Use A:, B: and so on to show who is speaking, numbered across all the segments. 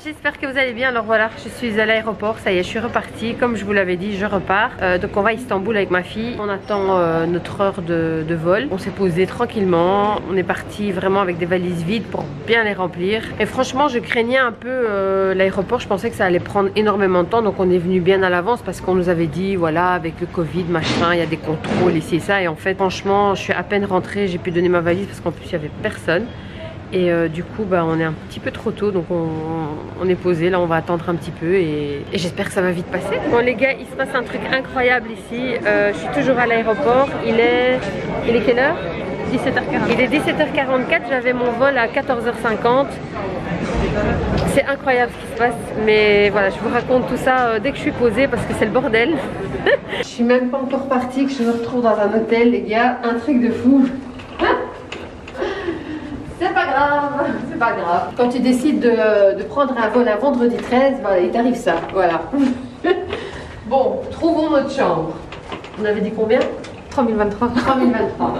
A: j'espère que vous allez bien. Alors voilà, je suis à l'aéroport, ça y est, je suis repartie. Comme je vous l'avais dit, je repars. Donc on va à Istanbul avec ma fille. On attend notre heure de vol. On s'est posé tranquillement. On est parti vraiment avec des valises vides pour bien les remplir. Et franchement, je craignais un peu l'aéroport. Je pensais que ça allait prendre énormément de temps. Donc on est venu bien à l'avance parce qu'on nous avait dit, voilà, avec le Covid, machin, il y a des contrôles ici et ça. Et en fait, franchement, je suis à peine rentrée. J'ai pu donner ma valise parce qu'en plus, il n'y avait personne. Et du coup on est un petit peu trop tôt, donc on est posé, là on va attendre un petit peu et j'espère que ça va vite passer. Bon les gars, il se passe un truc incroyable ici. Je suis toujours à l'aéroport. Il est quelle heure? 17h44. Il est 17h44, j'avais mon vol à 14h50. C'est incroyable ce qui se passe, mais voilà, je vous raconte tout ça dès que je suis posée parce que c'est le bordel. Je suis même pas encore partie, que je me retrouve dans un hôtel les gars, un truc de fou. C'est pas grave, c'est pas grave. Quand tu décides de prendre un vol un vendredi 13, voilà, il t'arrive ça, voilà. Bon, trouvons notre chambre. On avait dit combien? 3023. 3023.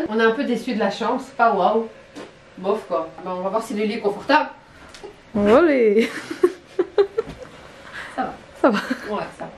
A: On est un peu déçu de la chambre, c'est pas waouh. Bof quoi. Ben, on va voir si le lit est confortable.
B: Allez.
A: Ça va.
B: Ça va.
A: Ouais, ça va.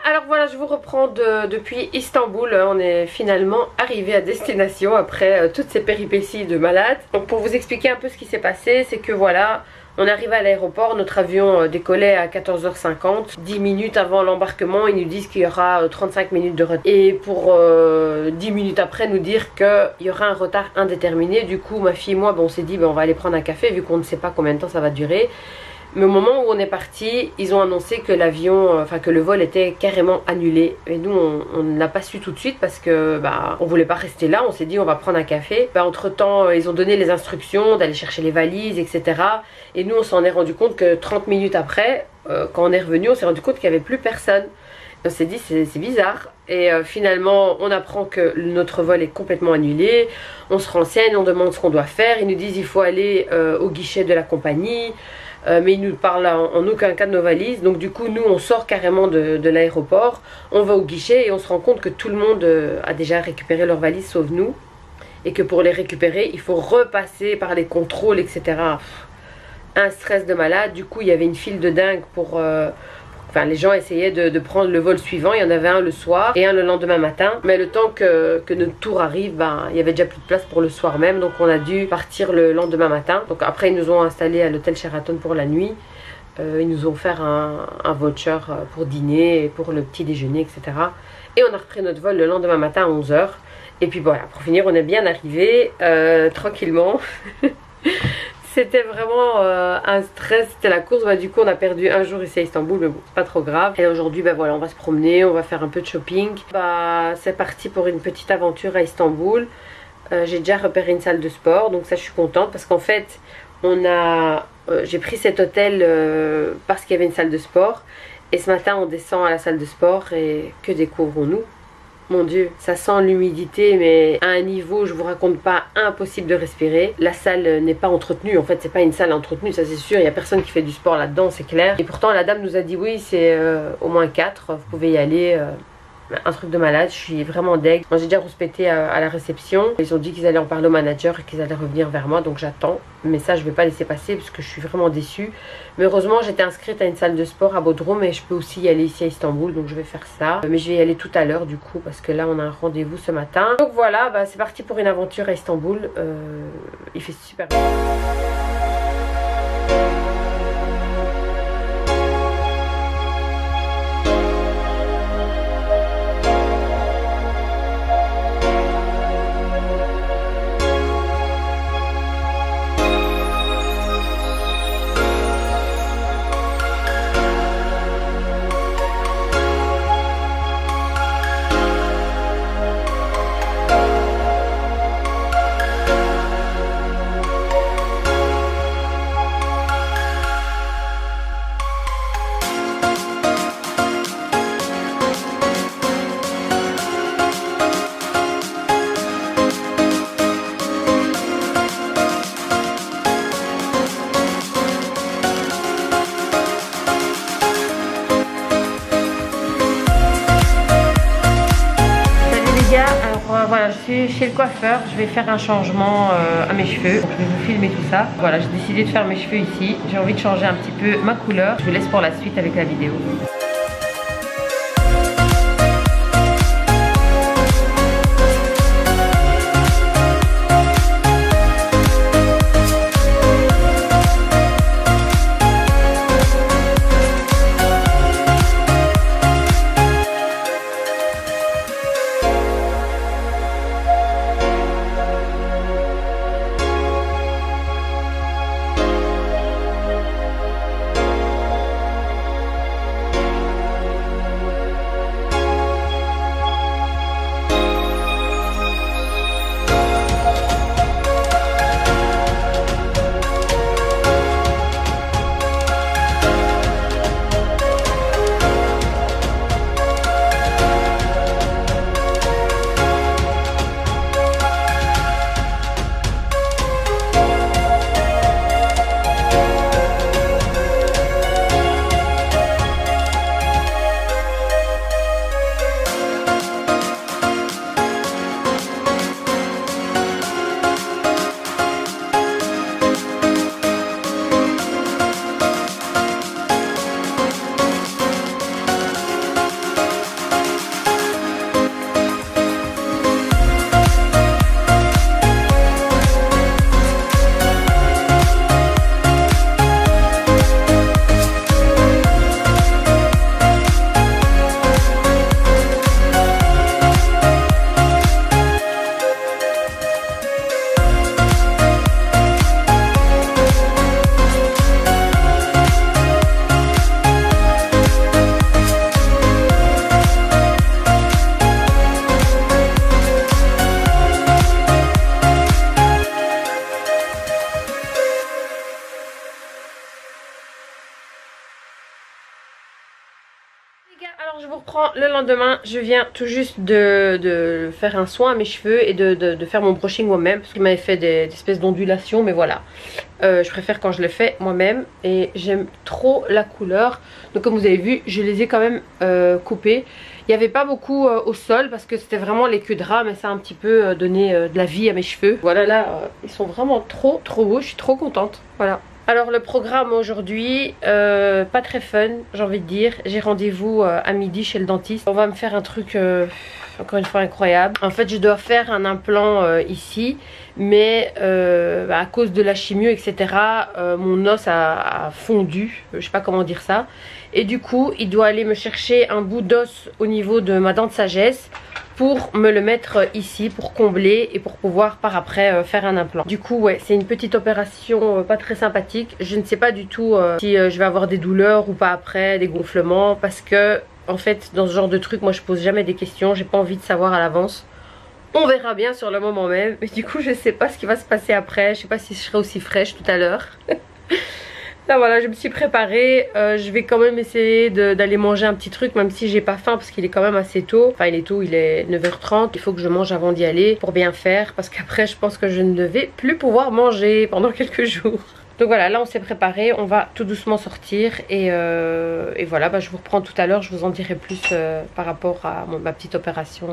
A: Alors voilà, je vous reprends depuis Istanbul. On est finalement arrivé à destination après toutes ces péripéties de malade. Donc pour vous expliquer un peu ce qui s'est passé, c'est que voilà, on est arrivé à l'aéroport, notre avion décollait à 14h50. 10 minutes avant l'embarquement, ils nous disent qu'il y aura 35 minutes de retard. Et pour 10 minutes après nous dire qu'il y aura un retard indéterminé. Du coup ma fille et moi, on s'est dit on va aller prendre un café vu qu'on ne sait pas combien de temps ça va durer. Mais au moment où on est parti, ils ont annoncé que l'avion, enfin que le vol était carrément annulé. Et nous, on ne l'a pas su tout de suite parce que on voulait pas rester là. On s'est dit on va prendre un café. Entre temps, ils ont donné les instructions d'aller chercher les valises, etc. Et nous, on s'en est rendu compte que 30 minutes après, quand on est revenu, on s'est rendu compte qu'il n'y avait plus personne. On s'est dit c'est bizarre. Et finalement, on apprend que notre vol est complètement annulé. On se renseigne, on demande ce qu'on doit faire. Ils nous disent il faut aller au guichet de la compagnie. Mais ils nous parlent en aucun cas de nos valises. Donc du coup nous on sort carrément de l'aéroport, on va au guichet et on se rend compte que tout le monde a déjà récupéré leurs valises sauf nous. Et que pour les récupérer il faut repasser par les contrôles, etc. Un stress de malade. Du coup il y avait une file de dingue pour... les gens essayaient de prendre le vol suivant. Il y en avait un le soir et un le lendemain matin. Mais le temps que notre tour arrive, il y avait déjà plus de place pour le soir même. Donc on a dû partir le lendemain matin. Donc après ils nous ont installés à l'hôtel Sheraton pour la nuit. Ils nous ont offert un voucher pour dîner et pour le petit déjeuner, etc. Et on a repris notre vol le lendemain matin à 11h. Et puis voilà, pour finir on est bien arrivé tranquillement. C'était vraiment un stress, c'était la course. Du coup on a perdu un jour ici à Istanbul, mais bon, pas trop grave. Et aujourd'hui voilà, on va se promener, on va faire un peu de shopping. C'est parti pour une petite aventure à Istanbul. J'ai déjà repéré une salle de sport, donc ça je suis contente parce qu'en fait j'ai pris cet hôtel parce qu'il y avait une salle de sport. Et ce matin on descend à la salle de sport et que découvrons-nous? Mon Dieu, ça sent l'humidité, mais à un niveau, je vous raconte pas, impossible de respirer. La salle n'est pas entretenue, en fait c'est pas une salle entretenue, ça c'est sûr, il y a personne qui fait du sport là-dedans, c'est clair. Et pourtant la dame nous a dit oui, c'est au moins 4, vous pouvez y aller. Un truc de malade, je suis vraiment deg. Moi j'ai déjà rouspété à la réception. Ils ont dit qu'ils allaient en parler au manager et qu'ils allaient revenir vers moi, donc j'attends. Mais ça je vais pas laisser passer parce que je suis vraiment déçue. Mais heureusement j'étais inscrite à une salle de sport à Bodrum et je peux aussi y aller ici à Istanbul, donc je vais faire ça. Mais je vais y aller tout à l'heure du coup parce que là on a un rendez-vous ce matin. Donc voilà, c'est parti pour une aventure à Istanbul. Il fait super bien. suis chez le coiffeur, je vais faire un changement à mes cheveux. Donc, je vais vous filmer tout ça. Voilà, j'ai décidé de faire mes cheveux ici. J'ai envie de changer un petit peu ma couleur. Je vous laisse pour la suite avec la vidéo. Alors je vous reprends le lendemain, je viens tout juste de faire un soin à mes cheveux et de faire mon brushing moi-même parce qu'il m'avait fait des espèces d'ondulations, mais voilà, je préfère quand je le fais moi-même et j'aime trop la couleur. Donc comme vous avez vu, je les ai quand même coupés. Il n'y avait pas beaucoup au sol parce que c'était vraiment les queues de rat, mais ça a un petit peu donné de la vie à mes cheveux. Voilà, là ils sont vraiment trop beaux, je suis trop contente, voilà. Alors le programme aujourd'hui, pas très fun, j'ai envie de dire. J'ai rendez-vous à midi chez le dentiste. On va me faire un truc encore une fois incroyable. En fait je dois faire un implant ici, mais à cause de la chimio etc, mon os a fondu, je sais pas comment dire ça. Et du coup il doit aller me chercher un bout d'os au niveau de ma dent de sagesse pour me le mettre ici, pour combler et pour pouvoir par après faire un implant. Du coup ouais, c'est une petite opération pas très sympathique. Je ne sais pas du tout si je vais avoir des douleurs ou pas après, des gonflements, parce que en fait dans ce genre de truc moi je pose jamais des questions, j'ai pas envie de savoir à l'avance. On verra bien sur le moment même, mais du coup je sais pas ce qui va se passer après, je sais pas si je serai aussi fraîche tout à l'heure. Là voilà, je me suis préparée, je vais quand même essayer d'aller manger un petit truc même si j'ai pas faim parce qu'il est quand même assez tôt. Enfin il est tôt, il est 9h30, il faut que je mange avant d'y aller pour bien faire parce qu'après je pense que je ne vais plus pouvoir manger pendant quelques jours. Donc voilà, là on s'est préparé, on va tout doucement sortir et voilà, bah, je vous reprends tout à l'heure, je vous en dirai plus par rapport à ma petite opération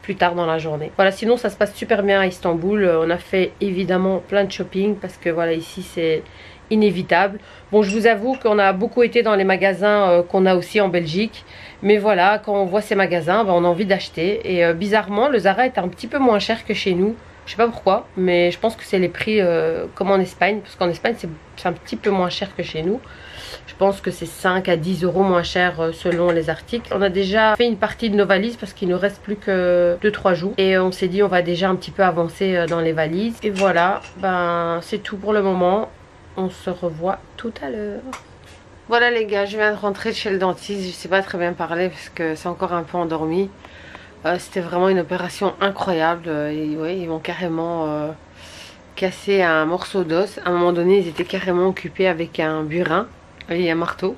A: plus tard dans la journée. Voilà, sinon ça se passe super bien à Istanbul, on a fait évidemment plein de shopping parce que voilà ici c'est inévitable. Bon je vous avoue qu'on a beaucoup été dans les magasins qu'on a aussi en Belgique, mais voilà quand on voit ces magasins bah, on a envie d'acheter et bizarrement le Zara est un petit peu moins cher que chez nous. Je sais pas pourquoi, mais je pense que c'est les prix comme en Espagne, parce qu'en Espagne c'est un petit peu moins cher que chez nous. Je pense que c'est 5 à 10 euros moins cher selon les articles. On a déjà fait une partie de nos valises parce qu'il nous reste plus que 2-3 jours. Et on s'est dit on va déjà un petit peu avancer dans les valises. Et voilà, ben c'est tout pour le moment. On se revoit tout à l'heure. Voilà les gars, je viens de rentrer de chez le dentiste. Je sais pas très bien parler parce que c'est encore un peu endormi. C'était vraiment une opération incroyable. Et ouais, ils m'ont carrément cassé un morceau d'os. À un moment donné, ils étaient carrément occupés avec un burin et un marteau.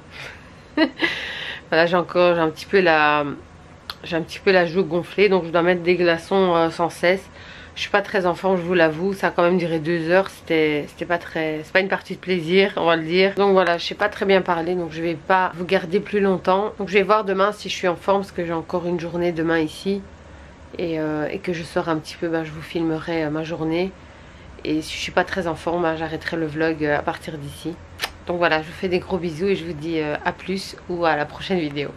A: Voilà, j'ai un petit peu la joue gonflée, donc je dois mettre des glaçons sans cesse. Je suis pas très en forme, je vous l'avoue. Ça a quand même duré 2 heures. C'est pas une partie de plaisir, on va le dire. Donc voilà, je sais pas très bien parler, donc je vais pas vous garder plus longtemps. Donc je vais voir demain si je suis en forme parce que j'ai encore une journée demain ici. et que je sors un petit peu, je vous filmerai ma journée. Et si je suis pas très en forme, j'arrêterai le vlog à partir d'ici. Donc voilà, je vous fais des gros bisous et je vous dis à plus ou à la prochaine vidéo.